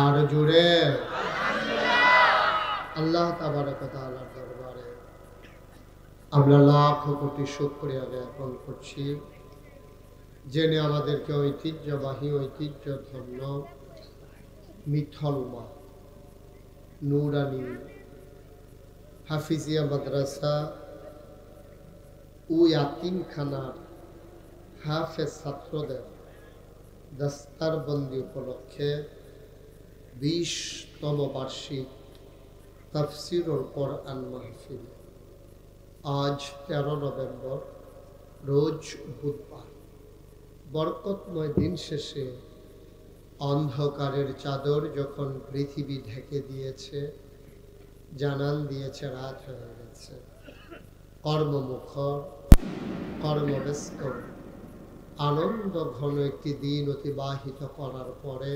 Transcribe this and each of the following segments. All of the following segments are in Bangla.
আর জুড়ে আল্লাহ তাবারক ওয়া তাআলার দরবারে আমরা লাখ কোটি শুকরিয়া জ্ঞাপন করছি, যিনি আমাদেরকে ঐতিহ্যবাহী ঐতিহ্যধন্য মিথলমা নুরানি হাফিজিয়া মাদ্রাসা ও ইয়াতিমখানার হাফেজ ছাত্রদের দস্তারবন্দি উপলক্ষে 20তম বার্ষিক তাফসীরুল কোরআন মাহফিল আজ 13 নভেম্বর রোজ বুধবার বরকতময় দিন শেষে অন্ধকারের চাদর যখন পৃথিবী ঢেকে দিয়েছে, জানান দিয়েছে রাত হয়ে গেছে, কর্মমুখর কর্মব্যস্ত আনন্দ ঘন একটি দিন অতিবাহিত করার পরে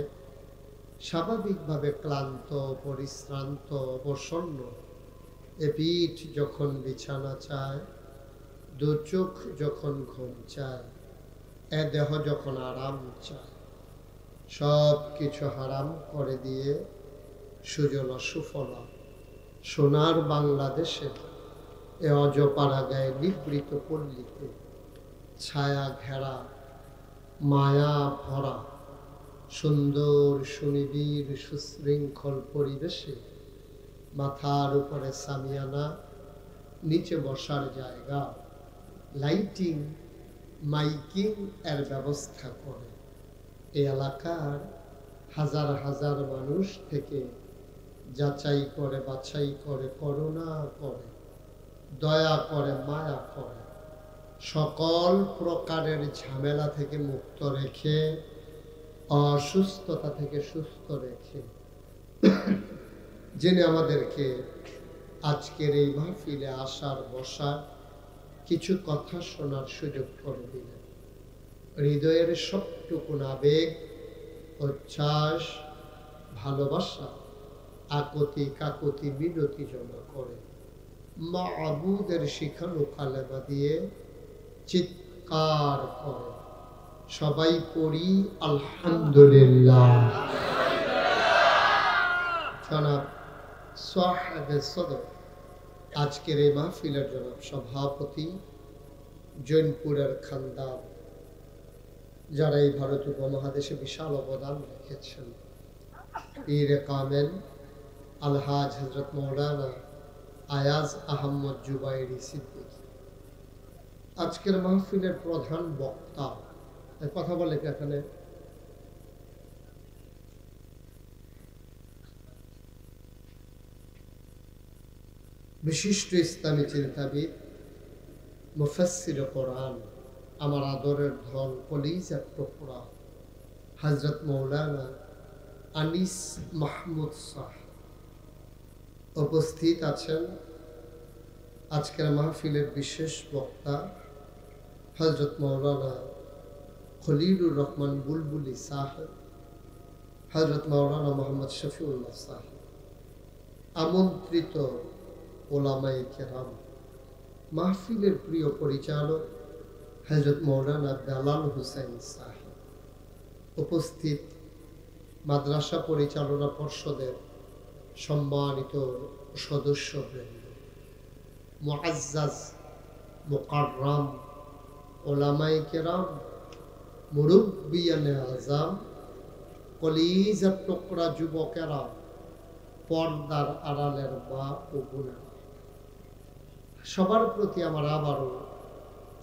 স্বাভাবিকভাবে ক্লান্ত পরিশ্রান্ত অবসন্ন এ পিঠ যখন বিছানা চায়, দু চোখ যখন ঘুম চায়, এ দেহ যখন আরাম চায়, সব কিছু হারাম করে দিয়ে সুজলা সুফলা সোনার বাংলাদেশে এ অজপাড়া গায়ে নিবৃত পল্লীতে ছায়া ঘেরা মায়া ভরা সুন্দর সুনিবিড় সুশৃঙ্খল পরিবেশে মাথার উপরে সামিয়ানা, নিচে বসার জায়গা, লাইটিং মাইকিং এর ব্যবস্থা করে এই এলাকার হাজার হাজার মানুষ থেকে যাচাই করে বাছাই করে করুণা করে দয়া করে মায়া করে সকল প্রকারের ঝামেলা থেকে মুক্ত রেখে অসুস্থতা থেকে সুস্থ রেখে যিনি আমাদেরকে আজকের এই মাহফিলে আসার বসার কিছু কথা শোনার সুযোগ করে দিলেন, হৃদয়ের সবটুকু আবেগ উচ্ছ্বাস ভালোবাসা আকতি কাকতি মিনতি জমা করে মাবুদের শিখানো কালেমা দিয়ে চিৎকার করে সবাই পড়ি আলহামদুলিল্লাহ। জনাব সাহেবে সদর আজকের এই মাহফিলের জনাব সভাপতি, জৈনপুরের খানদান, যারা এই ভারত উপমহাদেশে বিশাল অবদান রেখেছেন, পীর কামেল আলহাজ হযরত মৌলানা আয়াজ আহমদ জুবাইরি সিদ্দিকী আজকের মাহফিলের প্রধান বক্তা। কথা বলে এখানে বিশিষ্ট ইসলামী চিন্তাবিদ মুফাসসির কোরআন, আমার আদরের ধন কলিজার টুকরা হযরত মৌলানা আনিস মাহমুদ শাহ উপস্থিত আছেন। আজকের মাহফিলের বিশেষ বক্তা হযরত মৌলানা খলিলুর রহমান বুলবুলি সাহেব, হযরত মৌলানা মোহাম্মদ শফিউল্লাহ সাহেব, আমন্ত্রিত ওলামায়ে কেরাম, মাহফিলের প্রিয় পরিচালক হযরত মৌলানা বেলাল হুসাইন সাহেব, উপস্থিত মাদ্রাসা পরিচালনা পর্ষদের সম্মানিত সদস্যবৃন্দ, মুআজ্জাজ মুকাররম ওলামায়ে কেরাম, মুরব্বিয়ানে আযম, কলিজার টুকরা যুবকেরা, পর্দার আড়ালের মা ও বোনেরা, সবার প্রতি আমার আবারও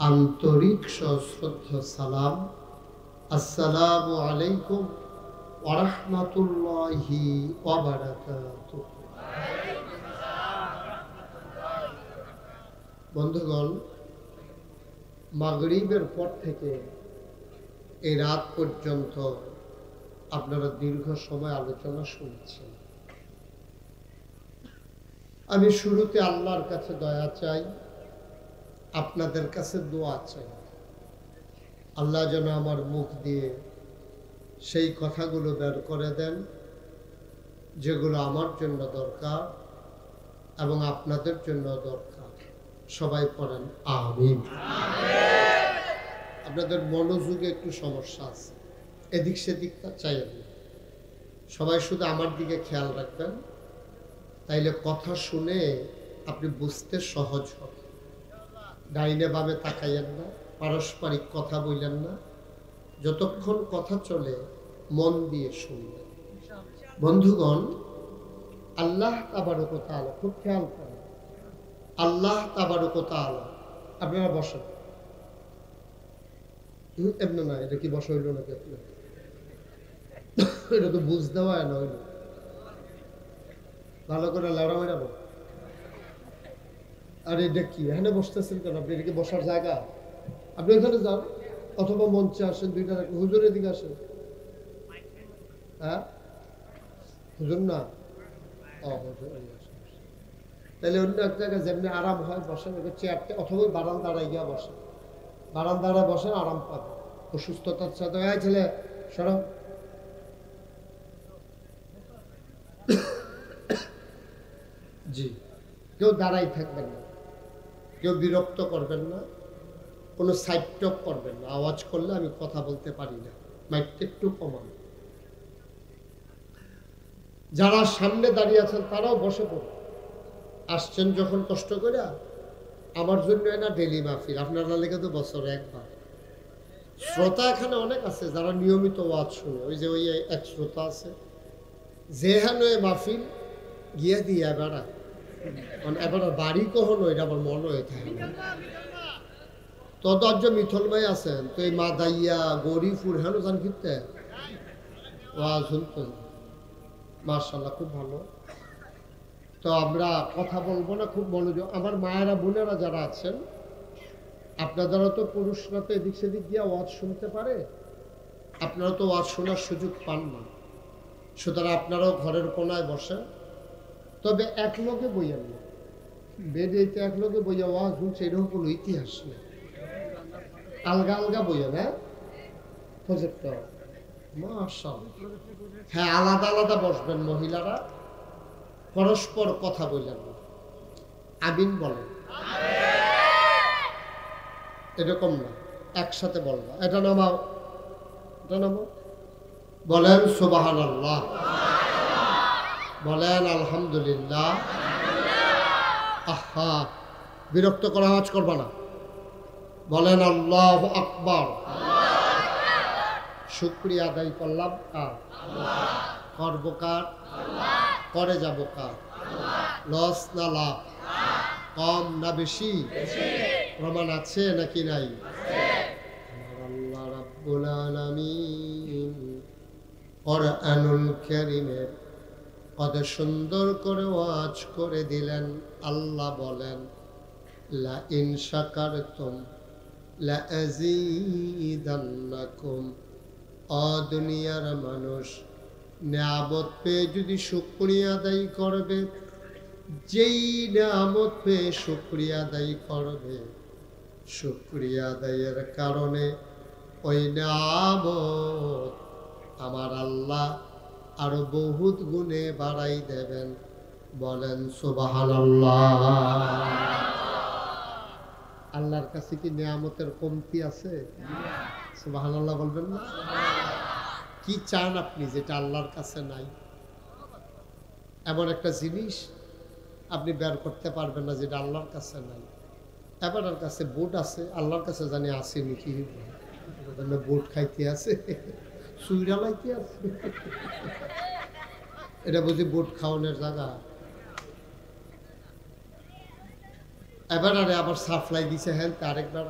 আন্তরিক সশ্রদ্ধ সালাম। আসসালামু আলাইকুম ওয়া রাহমাতুল্লাহি ওয়া বারাকাতুহু। বন্ধুগণ, মাগরিবের পর থেকে এই রাত পর্যন্ত আপনারা দীর্ঘ সময় আলোচনা শুনছেন। আমি শুরুতে আল্লাহর কাছে দয়া চাই, আপনাদের কাছে দোয়া চাই। আল্লাহ যেন আমার মুখ দিয়ে সেই কথাগুলো বের করে দেন যেগুলো আমার জন্য দরকার এবং আপনাদের জন্য দরকার। সবাই পড়েন আমিন। আপনাদের মনোযোগে একটু সমস্যা আছে, এদিক সেদিকটা চাইবেন না। সবাই শুধু আমার দিকে খেয়াল রাখবেন, তাইলে কথা শুনে আপনি বুঝতে সহজ হবে। ডাইনে বামে তাকাইয়েন না, পারস্পরিক কথা বললেন না, যতক্ষণ কথা চলে মন দিয়ে শুনবেন। বন্ধুগণ, আল্লাহ তাবারক ওয়া তাআলা, খুব খেয়াল করেন, আল্লাহ তাবারক ওয়া তাআলা, আপনারা বসেন। এমনি না, এটা কি বসা হইল নাকি আপনার? এটা তো বুঝ দেওয়া না হইল, ভালো করে লাউড়া মেরাবো। আর এটা কি এখানে বসতেছেন কেন? আপনি এটা কি বসার জায়গা? আপনি ওখানে যান, অথবা মঞ্চে আসেন, দুইটা রাখেন, হুজুরের দিকে আসেন। হ্যাঁ, হুজুর না, তাহলে অন্য এক জায়গায় যেমনি আরাম হয় বসেন, চেয়ারটা অথবা বারান্দাড়ায় গিয়া বসেন, বারান্দাড়ায় বসেন, আরাম পাবে। অসুস্থতার সাথে ছেলে সরব। জি, কেউ দাঁড়াই থাকবেন না, কেউ বিরক্ত করবেন না, কোনো সাইড টক করবেন না। আওয়াজ করলে আমি কথা বলতে পারি না, মাইকটা একটু কমান। যারা সামনে দাঁড়িয়ে আছেন তারাও বসে পড়ুন। আসছেন যখন কষ্ট করে, আমার জন্য না ডেলি মাহফিল, আপনারা লেগে তো বছরে একবার। শ্রোতা এখানে অনেক আছে যারা নিয়মিত ওয়াজ শুনে। ওই যে ওই এক শ্রোতা আছে, যেখানে মাহফিল গিয়ে দিয়ে বেড়া, এবার বাড়ি কখনো এটা আমার মনে হয়ে থাকে। তত মিথল ভাই আছেন তো, এই মাদাইয়া গরিপুর হেন জান ফিরতে ওয়াজ শুনতে, মার্শাল্লাহ খুব ভালো। তো আমরা কথা বলবো না, খুব মনোযোগ। আমার মায়েরা বোনেরা যারা আছেন, আপনারা তো পুরুষরা তো এদিক সেদিক গিয়ে ওয়াজ শুনতে পারে, আপনারা তো ওয়াজ শোনার সুযোগ পান না, সুতরাং আপনারাও ঘরের কোনায় বসেন। তবে এক লোকে বইয়েন না, বেডেতে এক লোকে বইয়া ওয়াজ শুনছে এরকম কোনো ইতিহাস নেই। আলগা আলগা বইয়েন। হ্যাঁ, প্রজেক্টর, মাশাআল্লাহ। হ্যাঁ, আলাদা আলাদা বসবেন মহিলারা, পরস্পর কথা বললেন না। আমিন বলেন, এরকম না, একসাথে বলবা। এটা নামাও, এটা নামাও, বলেন সুবহানাল্লাহ, বলেন আলহামদুলিল্লাহ। আহা, বিরক্ত করা আওয়াজ করবা না, বলেন আল্লাহু আকবার। শুকরিয়া আদায় করলাম কার? করবো কার? করে যাব কার? লস না লাভ, কম না বেশি? প্রমাণ আছে নাকি নাই? আল্লাহ রাব্বুল আলামিন কুরআনুল কারীমের কত সুন্দর করে ওয়াজ করে দিলেন। আল্লাহ বলেন, লা ইন শাকারতুম লা আযীদান্নাকুম। ও দুনিয়ার মানুষ, নিয়ামত পেয়ে যদি শুকরিয়া আদায় করবে, যেই নিয়ামত পেয়ে শুকরিয়া আদায় করবে, শুকরিয়া আদায়ের কারণে ওই নিয়ামত আমার আল্লাহ আরো বহুত গুণে বাড়াই দেবেন। বলেন সুবহানাল্লাহ। আল্লাহর কাছে কি নিয়ামতের কমতি আছে? সুবহানাল্লাহ বলবেন না? কি চান আপনি যেটা আল্লাহর কাছে নাই? এমন একটা জিনিস আপনি বের করতে পারবেন না যেটা আল্লাহর কাছে নাই। এবার কাছে বুট আছে, আল্লাহর কাছে জানি আছে নাকি, বুট খাইতে আছে, সুইরা লাইতে আছে, এটা বুঝি বুট খাওয়ানোর জায়গা। এবার আবার সাপ্লাই দিছে হেন আরেকবার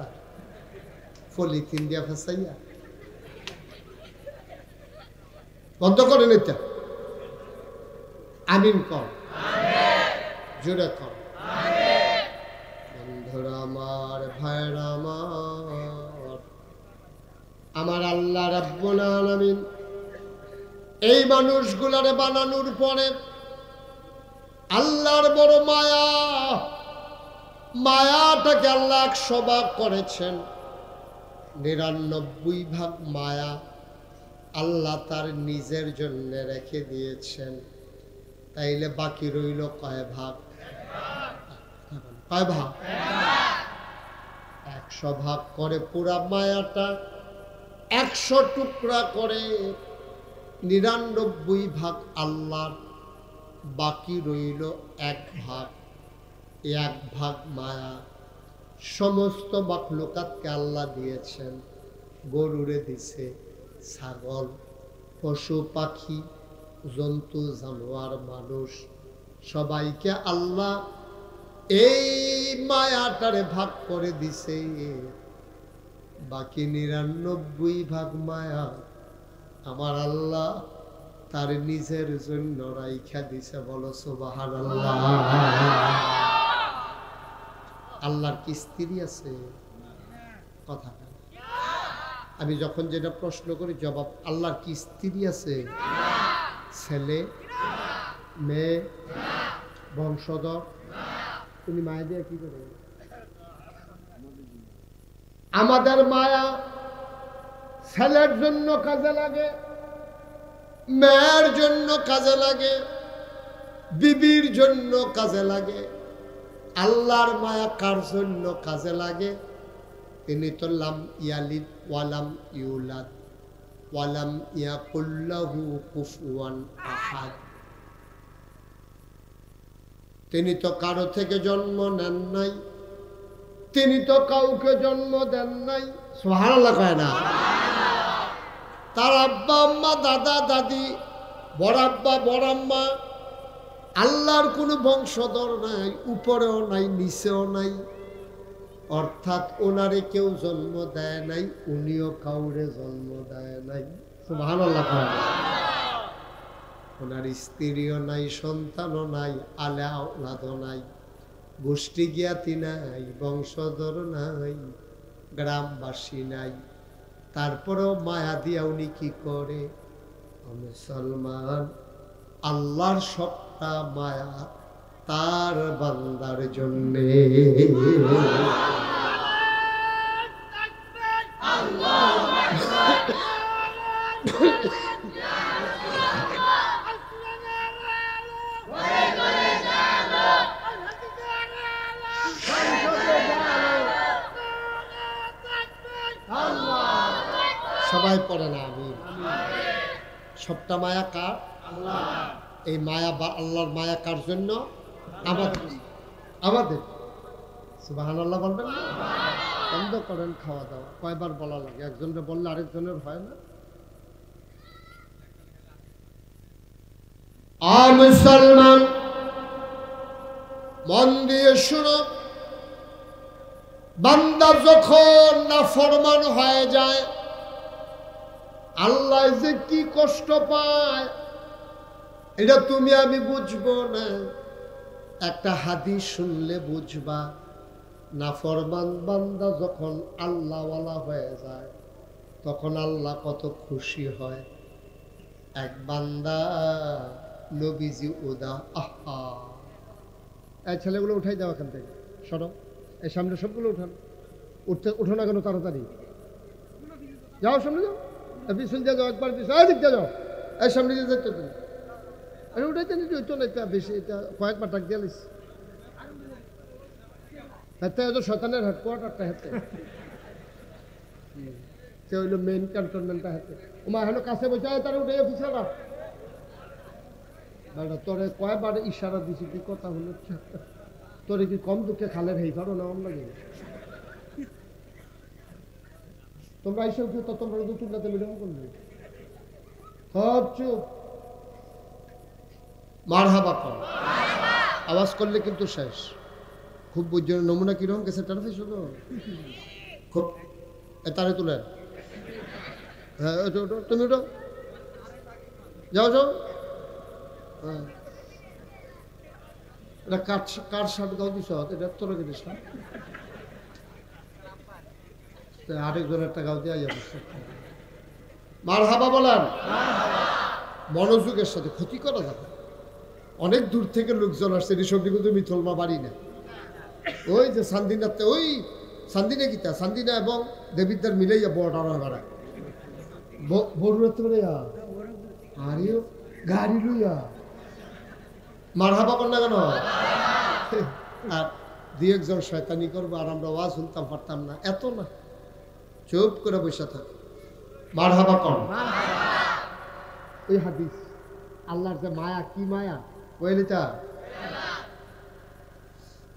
পলিথিন দিয়া ফেসাইয়া বন্ধ করেন। এটা আমিন কর, জোরে কর। বন্ধুরা আমার, ভাইরা আমার, আমার আল্লাহ রাব্বুল আলামিন এই মানুষগুলারে বানানোর পরে আল্লাহর বড় মায়া, মায়াটাকে আল্লাহ 100 ভাগ করেছেন। 99 ভাগ মায়া আল্লাহ তার নিজের জন্য রেখে দিয়েছেন। তাইলে বাকি রইল কয় ভাগ? কয় ভাগ? 100 ভাগ করে পুরা মায়াটা 100 টুকরা করে 99 ভাগ আল্লাহর, বাকি রইল 1 ভাগ। 1 ভাগ মায়া। সমস্ত মাখলুকাতকে আল্লাহ দিয়েছেন। গরুরে দিছে, ছাগল, পশু পাখি, জন্তু জানোয়ার, মানুষ, সবাইকে আল্লাহ এই মায়াটারে ভাগ করে দিছে। বাকি 99 ভাগ মায়া আমার আল্লাহ তার নিজের জন্য রাইখা দিছে। বলো সুবহানাল্লাহ। আল্লাহর কি স্ত্রী আছে? কথা আমি যখন যেটা প্রশ্ন করি জবাব, আল্লাহর কি স্ত্রী আছে? ছেলে, মেয়ে, বংশধর? তুমি মায়া দিয়ে কি করে? আমাদের মায়া ছেলের জন্য কাজে লাগে, মেয়ের জন্য কাজে লাগে, বিবির জন্য কাজে লাগে। আল্লাহর মায়া কার জন্য কাজে লাগে? তিনি তো লাম ইয়ালিদ ওয়ালাম ইউলাদ ওয়ালাম ইয়াকুল লাহু কুফুয়ান আহাদ। তিনি তো কারো থেকে জন্ম নেন নাই, তিনি তো কাউকে জন্ম দেন নাই। সুবহানাল্লাহ কয় না? তার আব্বা আম্মা, দাদা দাদি, বড় আব্বা বড় আম্মা, আল্লাহর কোনো বংশধর নাই, উপরেও নাই নিচেও নাই। অর্থাৎ ওনারে কেউ জন্ম দেয় নাই, উনিও কাউরে জন্ম দেয় নাই। সুবহানাল্লাহ কয় না? ওনার স্ত্রীও নাই, সন্তানও নাই, আলে আওলাদও নাই, গোষ্ঠী জ্ঞাতি নাই, বংশধর নাই, গ্রামবাসী নাই। তারপরেও মায়া দিয়া উনি কি করে? মুসলমান আল্লাহর সবটা মায়া তার বান্দার জন্যে। সবাই পড়ে না আমি। সবটা মায়া কার? এই মায়া বা আল্লাহর মায়া কার জন্য? আমাদের। সুবহানাল্লাহ বলবেন না? বন্ধ করেন খাওয়া দাওয়া। কয়বার বলা লাগে? একজনের বললে আরেকজনের হয় না? মুসলমান মন দিয়ে শুনো, বান্দা যখন নাফরমান হয়ে যায় আল্লাহ যে কি কষ্ট পায় এটা তুমি আমি বুঝবো না। একটা হাদিস শুনলে বুঝবা। নাফরমান বান্দা যখন আল্লাহওয়ালা হয়ে যায় তখন আল্লাহ কত খুশি হয়। এক বান্দা নবীজি উদা, আহা, এই ছেলেগুলো উঠাই দাও এখান থেকে, সরো, এই সামনে সবগুলো উঠান। উঠো না কেন তাড়াতাড়ি? যাও সামনে যাও, পিছন দিয়ে যাও, একবার পিছন, দিক দিয়ে যাও, এই সামনে দিয়ে যেতে তুমি। আরে উঠাইতে নিতে হইতো না, এটা বেশি, এটা কয়েকবার ডাক দিয়ে লিস। হাতে হয়তো শয়তানের হেডকোয়ার্টারটা হাতে, সে হইল মেইন ক্যান্টনমেন্টটা হাতে। ওমা হেন কাছে বসে তারা উঠে পিছনে রাখ। তোরে কয়বার ইশারা দিছি, কি কথা হলো? তোরে কি কম দুঃখে খালের হেই পারো না? অন্য তোমরা এইসব তো তোমরা দুটো মিডিয়াম করবে সব চুপ। মারহাবা কর, আওয়াজ করলে কিন্তু শেষ। খুব বুঝছেন নমুনা কিরকম গেছে টার্ফে শুধু খুব তারে তুলেন। হ্যাঁ তুমি ওটো যাও যাও। হ্যাঁ এটা কার শার্ট গাও দিস? এটা তোর দিস না, আরেকজনের একটা গাও দেওয়া যাবে। মারহাবা বলেন, মনোযোগের সাথে, ক্ষতি করা যাবে। অনেক দূর থেকে লোকজন আসছে, ঋষভ কিন্তু মিথলমা বাড়ি না। ওই যে সান্দিনাতে, ওই সান্দিনা গীতা, সান্দিনা এবং দেবিদ্দার মিলেইয়া বড় ভাড়া বড়ুয়াতে করে আরে গাড়ি লইয়া মারহাবা কর না কেন? আর দুই একজন শয়তানি করবো আর আমরা ওয়াজ শুনতাম পারতাম না, এত না। চুপ করে বসে থাক, মারহাবা কর। ওই হাদিস আল্লাহর যে মায়া, কি মায়া কইলিটা,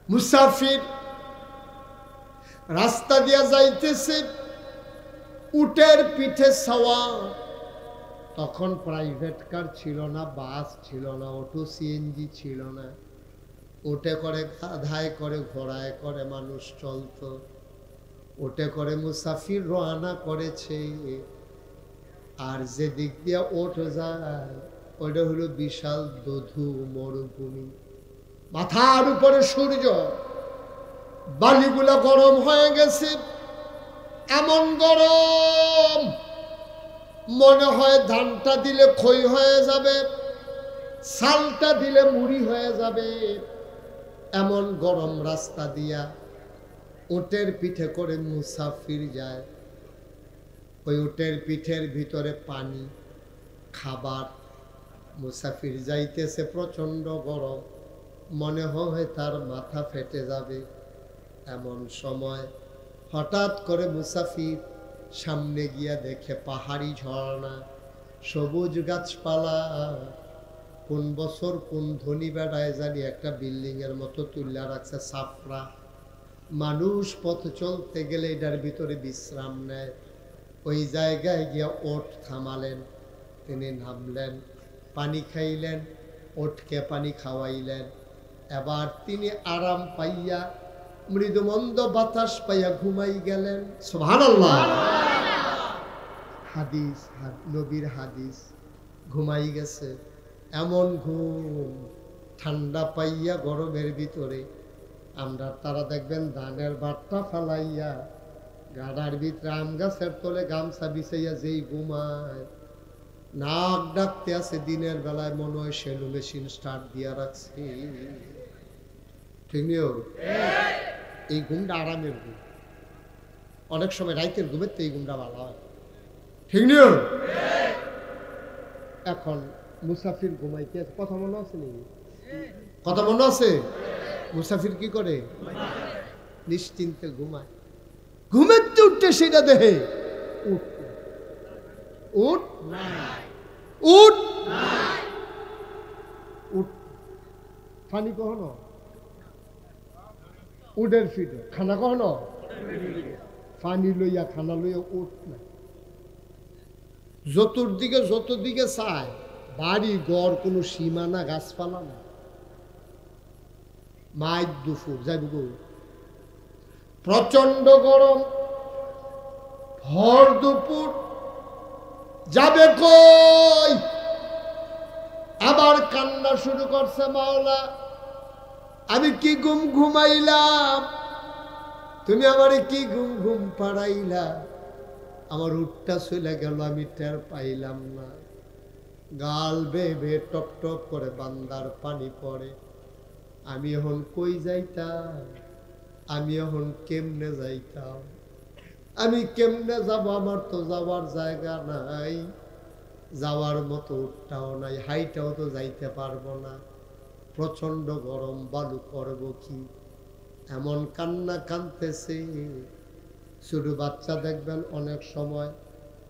মুসাফির রাস্তা দিয়া যাইতেছে, উটের পিঠে সওয়ার। তখন প্রাইভেট কার ছিল না, বাস ছিল না, অটো সিএনজি ছিল না। উটে করে, গাধায় করে, ঘোড়ায় করে মানুষ চলত। উটে করে মুসাফির রওনা করেছে। আর যে দিক দিয়ে ওঠ যায় ওইটা হলো বিশাল দধু মরুভূমি। মাথার উপরে সূর্য, বালিগুলা গরম হয়ে গেছে, এমন গরম মনে হয় ধানটা দিলে খই হয়ে যাবে, চালটা দিলে মুড়ি হয়ে যাবে। এমন গরম রাস্তা দিয়া উটের পিঠে করে মুসাফির যায়। ওই উটের পিঠের ভিতরে পানি, খাবার। মুসাফির যাইতেছে, প্রচন্ড গরম, মনে হয় তার মাথা ফেটে যাবে। এমন সময় হঠাৎ করে মুসাফির সামনে গিয়া দেখে পাহাড়ি ঝর্ণা, সবুজ গাছপালা। কোন বছর কোন ধনী বেড়ায় জানি একটা বিল্ডিং এর মতো তুলে রাখছে, সাফরা। মানুষ পথ চলতে গেলে এটার ভিতরে বিশ্রাম নেয়। ওই জায়গায় গিয়া ওট থামালেন, তিনি নামলেন, পানি খাইলেন, ওটকে পানি খাওয়াইলেন। এবার তিনি আরাম পাইয়া, মৃদুমন্দ বাতাস পাইয়া ঘুমাই গেলেন। সুবহানাল্লাহ। হাদিস, নবীর হাদিস, ঘুমাই গেছে। এমন ঘুম, ঠান্ডা পাইয়া গরমের ভিতরে। আমরা তারা দেখবেন ধানের বাট্টা ফালাইয়া গাড়ার ভিতরে আম গাছের তলে গামছা বিছাইয়া যেই ঘুমায়, নাক ডাকতে আছে। দিনের বেলায় মনে হয় সেলু মেশিন স্টার্ট দিয়া রাখছে। ঠিক নিও, এই ঘুমটা আরামের ঘুম। অনেক সময় রাইতের ঘুমের তো এই ঘুমটা ভালো হয়। ঠিক নিও। এখন মুসাফির ঘুমাইতে আছে, কথা মনে আছে নাকি? কথা মনে আছে? মুসাফির কি করে? নিশ্চিন্তে ঘুমায়। ঘুমের উঠতে সেটা দেহে উঠ উঠ উঠ উঠ। পানি কখনো উডের ফিটে, খানা কখনো পানি লইয়া, খানা লইয়া উঠ না। যতদিকে চায়, বাড়ি ঘর, কোনো সীমানা, গাছপালা না। মাইক দুপুর যাইব গো, প্রচন্ড গরম, ভর দুপুর, যাবে কই? আবার কান্না শুরু করছে, মাওলা আমি কি ঘুমাইলাম, তুমি আমারে কি ঘুম পাড়াইলা। আমার উঠটা চলে গেল, আমি টের পাইলাম না। গাল বেয়ে টপ টপ করে বান্দার পানি পড়ে। আমি এখন কই যাইতাম, আমি এখন কেমনে যাইতাম, আমি কেমনে যাব? আমার তো যাওয়ার জায়গা নাই, যাওয়ার মতো উঠটাও নাই, হাইটাও তো যাইতে পারবো না। প্রচন্ড গরম, বালু করব কি? এমন কান্না কানতেছে। ছোট বাচ্চা দেখবেন অনেক সময়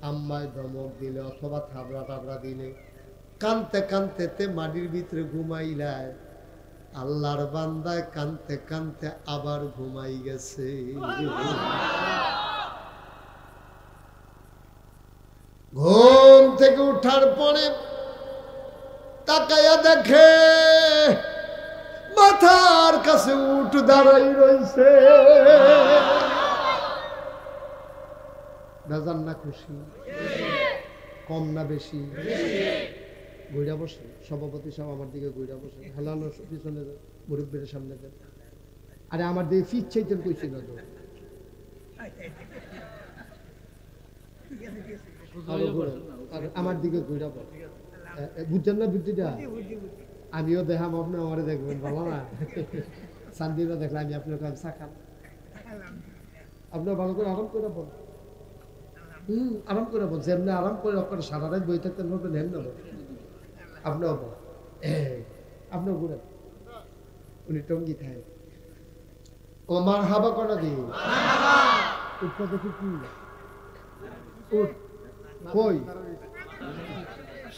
আম্মায় ধমক দিলে অথবা থাবড়া টাবড়া দিলে কানতে কানতে মাটির ভিতরে ঘুমাইলায়। আল্লাহর বান্দায় কানতে কানতে আবার ঘুমাই গেছে। ঘুম থেকে উঠার পরে তাকায়া দেখে মাথার কাছে উঠ দাঁড়াই রয়েছে। বেজান না খুশি? কম না বেশি? ঘুরা বসে সভাপতি সাহেব আমার দিকে ঘুরা বসে, হেলানো পিছনে মুরব্বীর সামনে দেন। আরে আমার দিকে ফিট চাইতেন কইছিল তো, আমার দিকে ঘুরা বল। বুঝছেন না বুদ্ধিটা? আমিও দেখাম, আপনি আমারে দেখবেন, ভালো না? শান্তিও দেখলে আমি আপনার কাছে চাখাম। আপনার ভালো করে আরাম করে বল। আরাম করে বল, যেমনি আরাম করে আপনার সারা রাত বই থাকতেন বলবেন, হেন না আপনিও বল, আপনিও ঘুরেন। উনি টঙ্গি খায়। ও মার হাবা করা দিয়ে উঠটা দেখি কি উঠ কই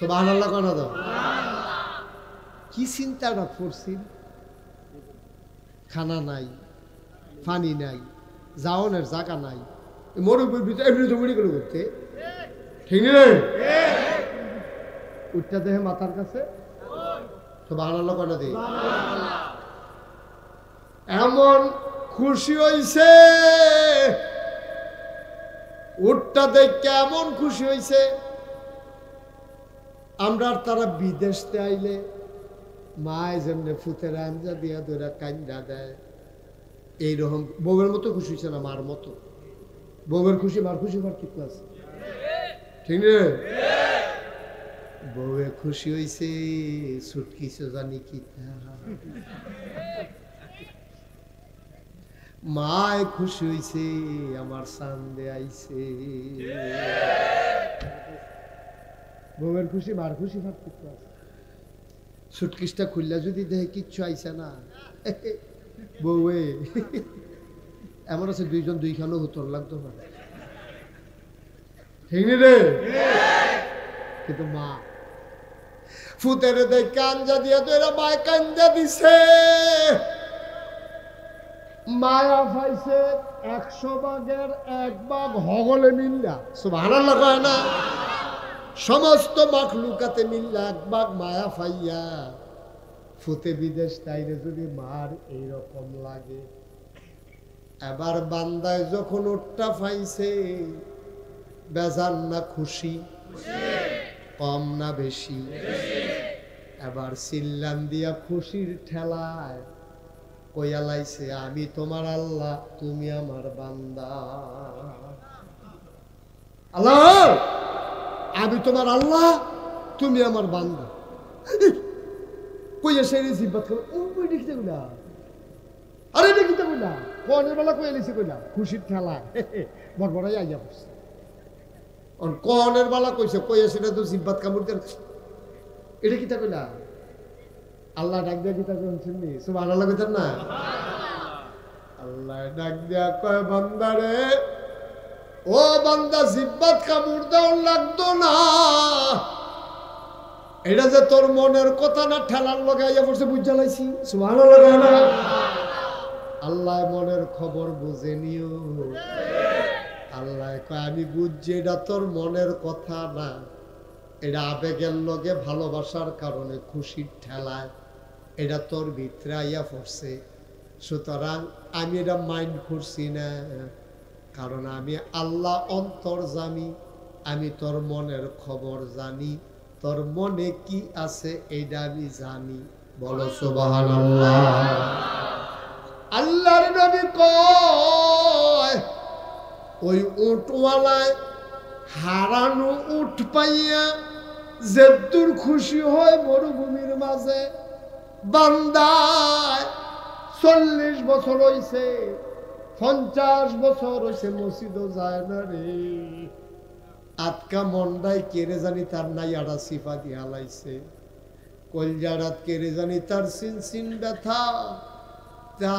সুবহানাল্লাহ কোন দাও। কি চিন্তাটা করছি, খানা নাই, পানি নাই, যাওয়ানোর জায়গা নাই, মরুভূমির ভিতরে এমনি জমিনি করে করতে, ঠিক নেই? উঠটা দেহে মাথার কাছে সুবহানাল্লাহ কোন দেই। এমন খুশি হইছে, উঠটা দেখে এমন খুশি হইছে, আমরা তারা বিদেশতে আইলে মায় যেমনি ফুতের আঞ্জা দিয়া ধরে কান্দা দেয়, এইরকম বউয়ের মতো খুশি হয়েছে না মার মতো। বউয়ের খুশি মার খুশি পার্থক্য আছে, ঠিক না? বউয়ে খুশি হয়েছে ছুটকিছে জানি কি, মায় খুশি হয়েছে আমার সান্দে আইছে। বউয়ের খুশি মার খুশি পার্থক্য আছে। সুটকিসটা খুললা যদি দেখে কিচ্ছু আইসে না, বউয়ে এমন আছে দুইজন দুইখানো উত্তর লাগতো না, ঠিক রে? কিন্তু মা ফুতের দেখ কাঞ্জা দিয়া তো এরা মায় কাঞ্জা দিছে, মায়া পাইছে 100 ভাগের 1 ভাগ হগলে মিল্লা। সুবহানাল্লাহ কয় না? সমস্ত মাখলুকাতে মিল্লা 1 ভাগ মায়া পাইয়া ফুতে বিদেশ তাইলে যদি মার এইরকম লাগে, এবার বান্দায় যখন ওটা পাইছে বেজান না খুশি, কম না বেশি, এবার চিল্লান দিয়া খুশির ঠেলায় কইয়া লাইছে আমি তোমার আল্লাহ, তুমি আমার বান্দা। আল্লাহ আমি তোমার আল্লাহ, তুমি আমার বান্দা। কইয়া সেই জিব্বাত করে ও কই দেখিতে কইলা, আরে দেখিতে কইলা কোনের বেলা কইয়া লিছে কইলা খুশির ঠেলা বড়বড়াই আইয়া পড়ছে। অন কোনের বেলা কইছে, কইয়া সেটা তো জিব্বাত কামড় দেন, এটা কিতা কইলা? আল্লাহ ডাক দিয়া কিতা কইন শুননি? সুবহানাল্লাহ কইতেন না? আল্লাহ ডাক দিয়া কয় বান্দারে, ও বান্দা জিব্বাত কামড় দাও লাগতো না, এটা যে তোর মনের কথা না ঠেলার লাগাইয়া পড়ছে বুঝা লাইছি। সুবহানাল্লাহ। আল্লাহ মনের খবর বুঝে নিও। আল্লাহ কয় আমি বুঝছি এটা তোর মনের কথা না, এটা আবেগের লগে ভালোবাসার কারণে খুশির ঠেলায় এটা তোর ভিতরে আইয়া পড়ছে, সুতরাং আমি এটা মাইন্ড করছি না, কারণ আমি আল্লাহ অন্তর্যামী, আমি তোর মনের খবর জানি, তোর মনে কি আছে এইটা আমি জানি। বলো সুবহানাল্লাহ। আল্লাহর নবী কয় ওই উটওয়ালায় হারানো উট পাইয়া যেদুর খুশি হয় মরুভূমির মাঝে, বান্দায় 40 বছর হইছে, 50 বছর হইছে মসজিদও যায় না রে, আটকা মন্ডায় কেড়ে জানি তার নাই আড়া সিফা দিয়া লাইছে, কলজারাত কেড়ে জানি তার সিন সিন ব্যথা,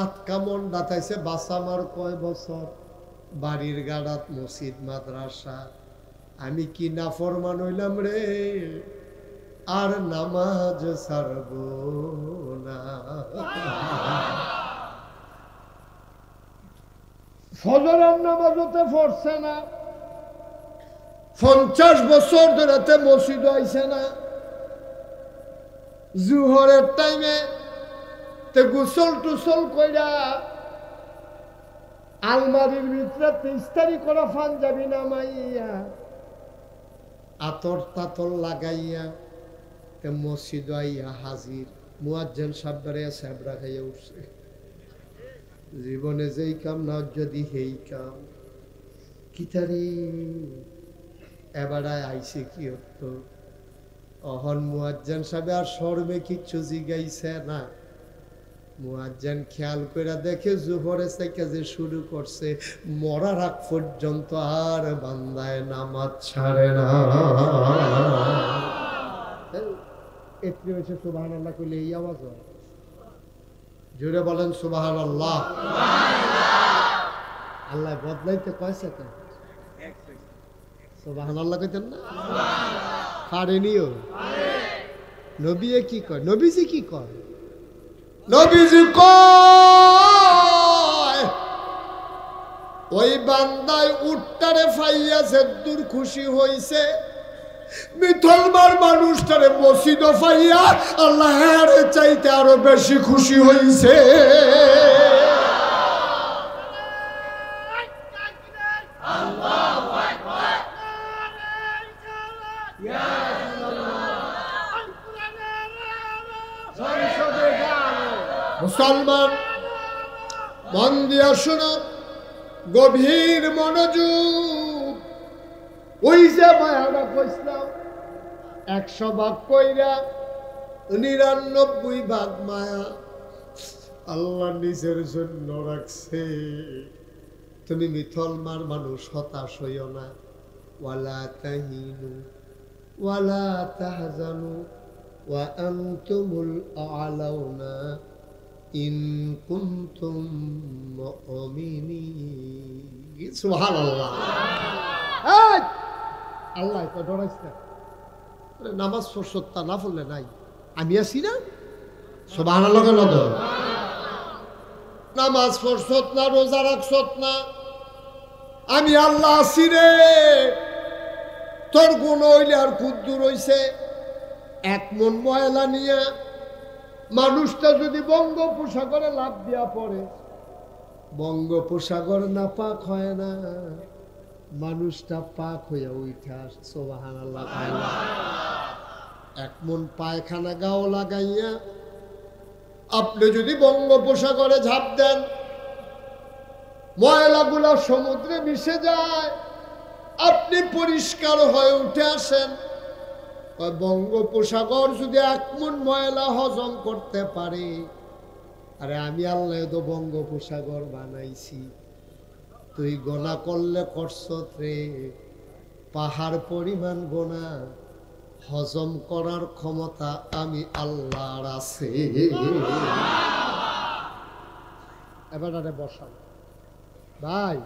আটকা মন্ডা তাইছে বাসামার কয় বছর, বাড়ির গাড়াত মসজিদ মাদ্রাসা, আমি কি নাফরমান হইলাম রে, আর নামাজ ছাড়ব না। ফজরের নামাজতে পড়ছে না, 50 বছর ধরে মসজিদ আইছে না, জুহরের টাইমে তে গোসল টুসল কইরা আলমারির ভিতরে 23 করা পাঞ্জাবি নামাইয়া আতর তাতর লাগাইয়া তে মসজিদ আইয়া হাজির, মুয়াজ্জিন সাহেবরে সাহেবরা খাইয়া উঠছে, জীবনে যেই কাম না যদি হেই কাম কিতারে এবারে আইছে কি হতো। অহন মুয়াজ্জিন সাহেব আর শর্মে কিচ্ছু জিগাইছে না, মুয়াজ্জিন খেয়াল করে দেখে জোহরের থেকে যে শুরু করছে মরার আগ পর্যন্ত আর বান্দায় নামাজ ছাড়ে না। এতে হচ্ছে সুবহানাল্লাহ কইলে এই আওয়াজ হয়, জোরে বলেন সুবহানাল্লাহ। আল্লাহ বদলাইতে কয়ছে কেন? সুবহানাল্লাহ কইতেন না? পারেনিও নবীয়ে কি কয় নবীজি কি কয় নবীজি কয় ওই বান্দায় উট্টারে ফাইয়াছে দূর খুশি হইছে মিথলমার মানুষটারে মসজিদ ফাইয়া আল্লাহ হেরে চাইতে আরো বেশি খুশি হইছে মুসলমান মন দিয়া শোনো গভীর মনোযোগ ওই যে মায়াটা কইছিলাম 100 ভাগ কইরা 99 ভাগ মায়া আল্লাহ নিজের জন্য রাখছে তুমি মিথলমার মানুষ হতাশ হইও না ওয়ালা তাহিনু ওয়ালা তাহজানু ওয়া আনতুমুল আ'লাউনা ইন কুনতুম মুমিনিন সুবহানাল্লাহ আল্লাহ তো ডরাইছে নামাজ পড়ছতা না পড়লে নাই আমি আছি না সুবহানাল্লাহ কেন তো নামাজ পড়ছত না রোজা রাখছত না আমি আল্লাহ আছি রে তোর গুণ হইলে আর কুদ্দুর হইছে 1 মন ময়লা নিয়ে মানুষটা যদি বঙ্গোপসাগরে লাফ দিয়া পড়ে বঙ্গোপসাগর না পাক হয় না মানুষটা পাক হইয়া উঠা সুবহানাল্লাহ 1 মন পায়খানা গাও লাগাইয়া আপনি যদি বঙ্গোপসাগরে ঝাঁপ দেন ময়লাগুলা সমুদ্রে মিশে যায় আপনি পরিষ্কার হয়ে উঠে আসেন বঙ্গোপসাগর যদি 1 মন ময়লা হজম করতে পারে আরে আমি আল্লাহ তো বঙ্গোপসাগর বানাইছি তুই গোনা করলে করছত রে পাহাড় পরিমাণ গোনা হজম করার ক্ষমতা আমি আল্লাহর আছে এবার আরে বসান ভাই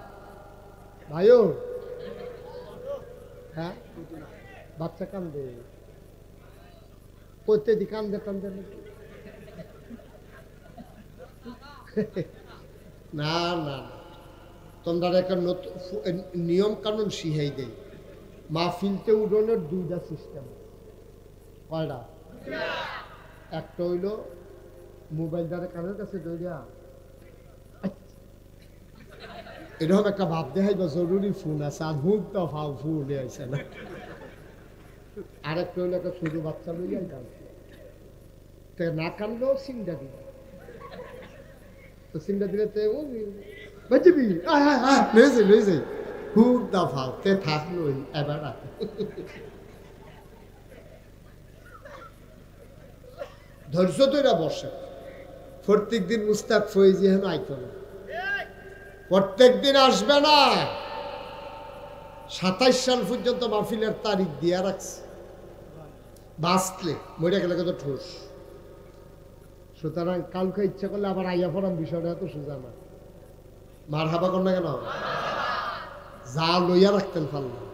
ভাইও হ্যাঁ বাচ্চা কান্দে করতে দি কান্দে কান্দে না না তোমরা একটা নতুন নিয়ম কানুন শিখাই দেয় মাহফিলতে উঠোনের 2টা সিস্টেম কয়টা একটা হইল মোবাইল দ্বারা কানের কাছে দইয়া এরকম একটা ভাব দেখাই বা জরুরি ফোন আছে আর হুক তো ফাও ফুল আইছে না আরেকটা হইলো একটা ছোট বাচ্চা লইয়াই কাঁদছে না কানলেও সিংটা দিবে তো সিংটা দিলে তো বাঁচবি লই যাই হুক দা ফাও তে থাকলো এবার ধৈর্য তো এরা বসে প্রত্যেক দিন মুস্তাক ফয়েজি হেন আইতো না প্রত্যেক দিন আসবে না 27 সাল পর্যন্ত মাহফিলের তারিখ দিয়া রাখছে বাঁচলে মরে গেলে কত ঠোস সুতরাং কালকে ইচ্ছা করলে আবার আইয়া পড়াম বিষয়টা এত সোজা না মার হাবা কর না কেন যা লইয়া রাখতেন পারলাম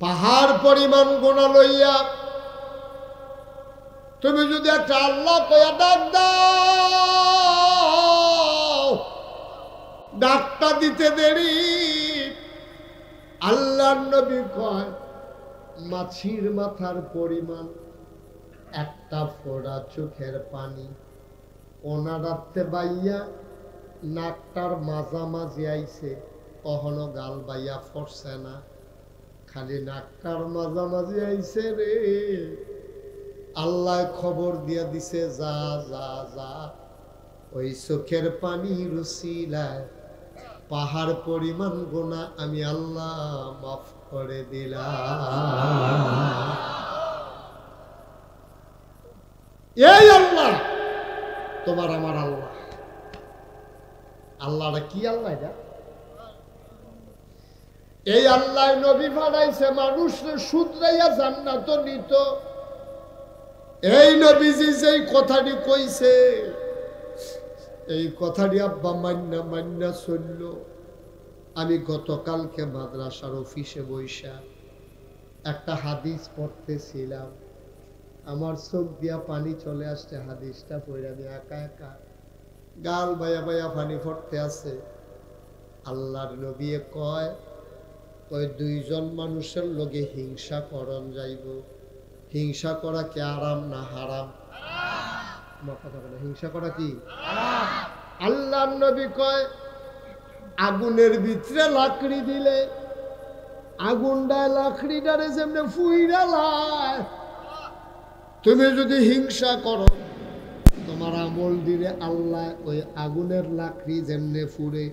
পাহাড় পরিমাণ গোনা লইয়া তুমি যদি একটা আল্লাহ কয়া ডাক দাও ডাকটা দিতে দেরি আল্লাহর নবী কয় মাছির মাথার পরিমাণ একটা ফোঁটা চোখের পানি ওনারাতে বাইয়া নাকটার মাঝামাঝি আইছে কখনো গাল বাইয়া ফরছে না খালি নাকটার মাঝামাঝি আইছে রে আল্লাহ খবর দিয়া দিছে যা যা যা ওই চোখের পানি রুসিলায় পাহাড় পরিমাণ গোনা আমি আল্লাহ মাফ করে দিলাম এই আল্লাহ তোমার আমার আল্লাহ আল্লাহটা কি আল্লাহ এটা এই আল্লাহ নবী বানাইছে মানুষের শুধরাইয়া জান্নাত নিত এই নবীজি যেই কথাটি কইছে এই কথাটি আব্বা মান্না চলল আমি গতকালকে মাদ্রাসার অফিসে বইসা একটা হাদিস পড়তেছিলাম, আমার চোখ দিয়া পানি চলে আসছে। হাদিসটা পড়ে আমি একা একা গাল বায়া বায়া পানি পড়তে আছে। আল্লাহর নবী কয় ওই দুইজন মানুষের লগে হিংসা করন যাইব। হিংসা করা কি আরাম না হারাম? আমার কথা বলে, হিংসা করা কি? আল্লাহর নবী কয় আগুনের ভিতরে লাকড়ি দিলে আগুনটায় লাকড়িটারে যেমনে ফুইরা লাই, তুমি যদি হিংসা করো তোমার আমল দিলে আল্লাহ ওই আগুনের লাকড়ি যেমনে ফুরে,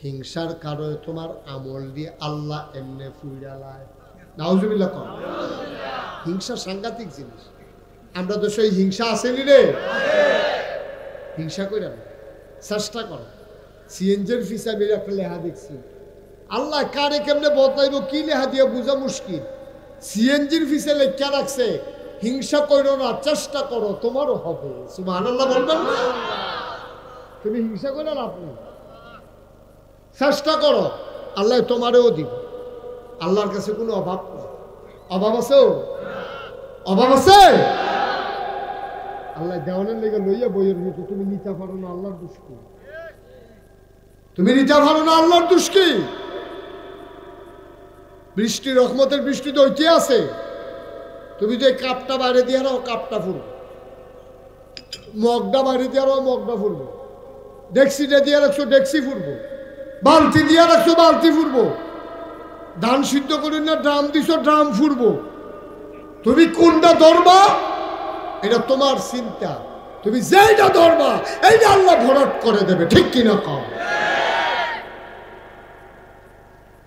হিংসার কারণে তোমার আমল দিয়ে আল্লাহ এমনে ফুইরা লাই। নাউজুবিল্লাহ কর। হিংসা সাংঘাতিক জিনিস। আমরা তো সেই হিংসা আসেনি রে, হিংসা করে না, চেষ্টা করো। সিএনজির ফিসা বের একটা লেহা দেখছি, আল্লাহ কারে কেমনে বদলাইব কি লেহা দিয়ে বোঝা মুশকিল। সিএনজির ফিসে লেখা রাখছে হিংসা করো না, চেষ্টা করো তোমারও হবে। সুবহানাল্লাহ বলবেন না? তুমি হিংসা করো না, আপনি চেষ্টা করো, আল্লাহ তোমারও দিব। আল্লাহর কাছে কোনো অভাব নেই। অভাব আছে? অভাব আছে? আল্লাহ দেওয়ানের লেগে লইয়া বইয়ের মতো তুমি নিতে পারো না, আল্লাহর দোষ কি? তুমি নিতে পারো না, আল্লাহর দোষ কি? বৃষ্টি রহমতের বৃষ্টি তো ওইটি আছে। তুমি যে কাপটা বাইরে দিয়ে রাও, কাপটা ফুরবে। মগটা বাইরে দিয়ে রাও, মগটা ফুরবে। ডেক্সিটা দিয়ে রাখছো, ডেক্সি ফুরবো। বালতি দিয়ে রাখছো, বালতি ফুরবো। ধান সিদ্ধ করি না, ড্রাম দিছো, ড্রাম ফুরবো। তুমি কোনটা ধরবা এটা তোমার চিন্তা। তুমি যেটা ধরবা এইটা আল্লাহ ভরাট করে দেবে, ঠিক কিনা কম?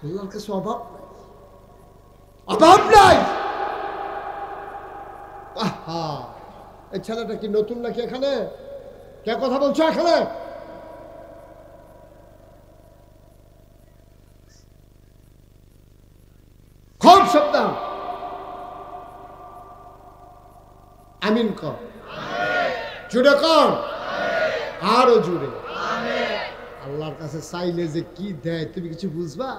আল্লাহর কাছে অভাব নাই, অভাব নাই। আহা, এই ছেলেটা কি নতুন নাকি? এখানে কে কথা বলছো? এখানে খুব সাবধান। আমিন কর, জুড়ে কর, আরো জুড়ে। আল্লাহর কাছে চাইলে যে কি দেয় তুমি কিছু বুঝবা?